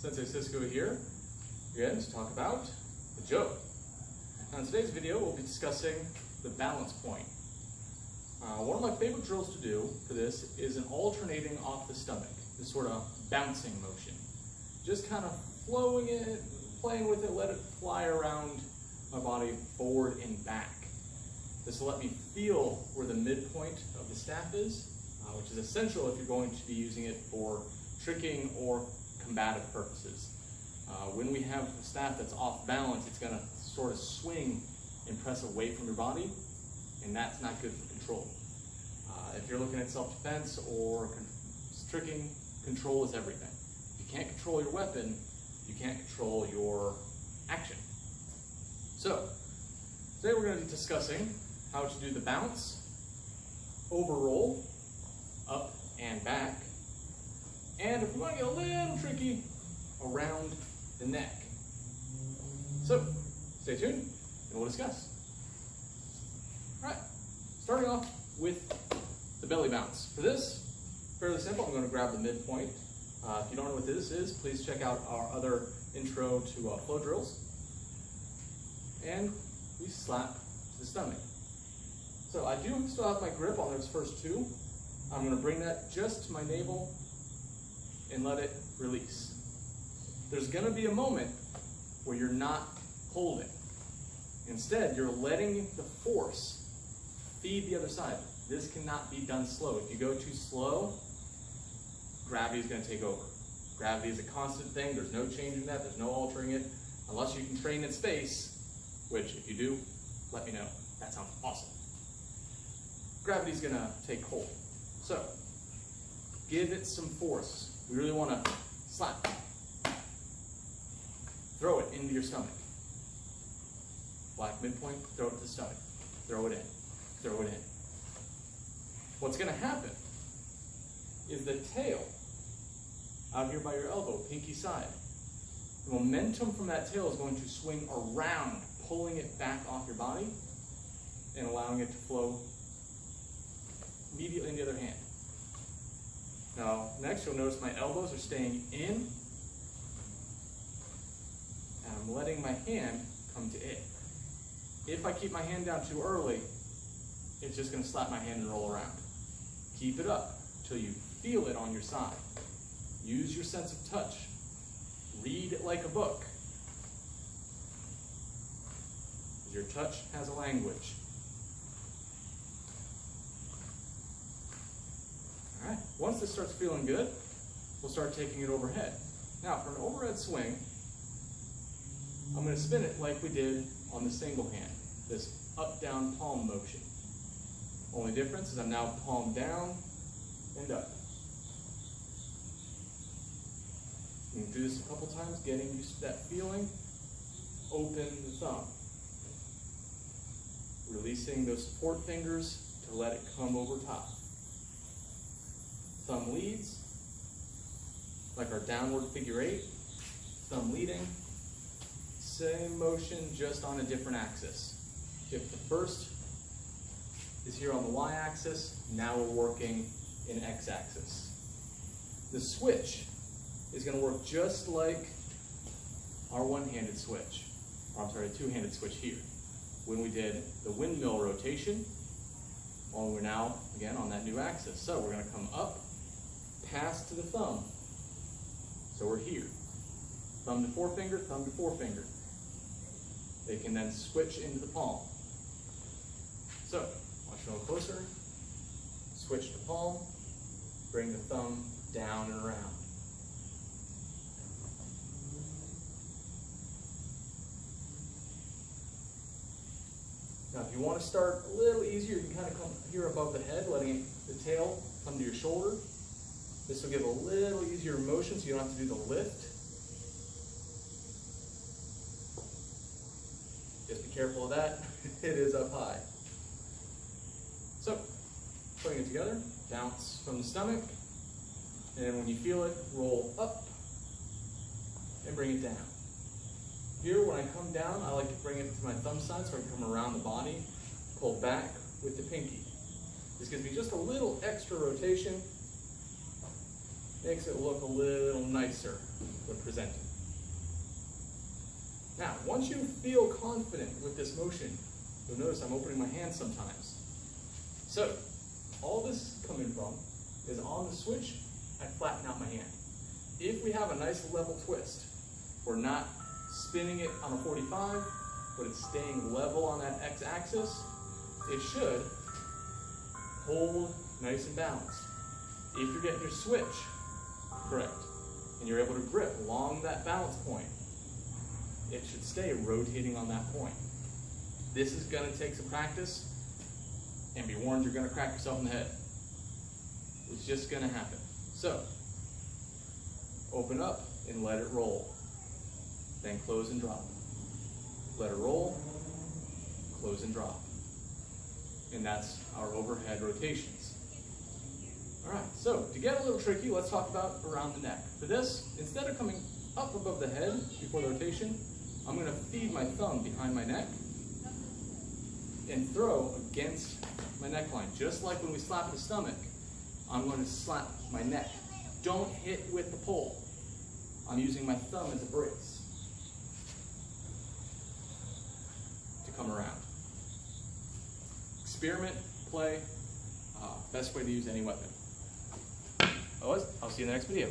Sensei Cisco here, again to talk about the joke. Now in today's video we'll be discussing the balance point. One of my favorite drills to do for this is an alternating off the stomach, this sort of bouncing motion. Just kind of flowing it, playing with it, let it fly around my body forward and back. This will let me feel where the midpoint of the staff is, which is essential if you're going to be using it for tricking or combative purposes. When we have a staff that's off balance, it's going to sort of swing and press away from your body, and that's not good for control. If you're looking at self-defense or tricking, control is everything. If you can't control your weapon, you can't control your action. So, today we're going to be discussing how to do the bounce, overroll, up and back, and if we want to get a little tricky, around the neck. So, stay tuned and we'll discuss. All right, starting off with the belly bounce. For this, fairly simple. I'm going to grab the midpoint. If you don't know what this is, please check out our other intro to flow drills. And we slap to the stomach. So I do still have my grip on those first two. I'm going to bring that just to my navel and let it release. There's going to be a moment where you're not holding. Instead, you're letting the force feed the other side. This cannot be done slow. If you go too slow, gravity is going to take over. Gravity is a constant thing. There's no changing that. There's no altering it. Unless you can train in space, which if you do, let me know. That sounds awesome. Gravity's going to take hold. So, give it some force. We really want to slap. Throw it into your stomach. Black midpoint, throw it to the stomach. Throw it in. Throw it in. What's going to happen is the tail, out here by your elbow, pinky side, the momentum from that tail is going to swing around, pulling it back off your body and allowing it to flow immediately in the other hand. Now, next you'll notice my elbows are staying in, and I'm letting my hand come to it. If I keep my hand down too early, it's just going to slap my hand and roll around. Keep it up until you feel it on your side. Use your sense of touch. Read it like a book. Your touch has a language. All right, once this starts feeling good, we'll start taking it overhead. Now, for an overhead swing, I'm going to spin it like we did on the single hand, this up-down palm motion. Only difference is I'm now palm down and up. You can do this a couple times, getting used to that feeling. Open the thumb. Releasing those support fingers to let it come over top. Thumb leads, like our downward figure eight. Thumb leading. Same motion, just on a different axis. If the first is here on the y-axis, now we're working in x-axis. The switch is going to work just like our one-handed switch, or I'm sorry, two-handed switch here. When we did the windmill rotation, only we're now, again, on that new axis. So we're going to come up, pass to the thumb. So we're here. Thumb to forefinger, thumb to forefinger. They can then switch into the palm. So, watch a little closer. Switch to palm. Bring the thumb down and around. Now, if you want to start a little easier, you can kind of come here above the head, letting the tail come to your shoulder. This will give a little easier motion so you don't have to do the lift. Just be careful of that. It is up high. So, putting it together, bounce from the stomach, and when you feel it, roll up and bring it down. Here, when I come down, I like to bring it to my thumb side so I can come around the body, pull back with the pinky. This gives me just a little extra rotation, makes it look a little nicer. But presented. Now, once you feel confident with this motion, you'll notice I'm opening my hand sometimes. So, all this is coming from is on the switch, I flatten out my hand. If we have a nice level twist, we're not spinning it on a 45, but it's staying level on that x-axis, it should hold nice and balanced. If you're getting your switch correct, and you're able to grip along that balance point, it should stay rotating on that point. This is going to take some practice, and be warned, you're going to crack yourself in the head. It's just going to happen. So, open up and let it roll. Then close and drop. Let it roll, close and drop. And that's our overhead rotations. All right, so to get a little tricky, let's talk about around the neck. For this, instead of coming up above the head before the rotation, I'm going to feed my thumb behind my neck and throw against my neckline. Just like when we slap the stomach, I'm going to slap my neck. Don't hit with the pole. I'm using my thumb as a brace to come around. Experiment, play, best way to use any weapon. Otherwise, I'll see you in the next video.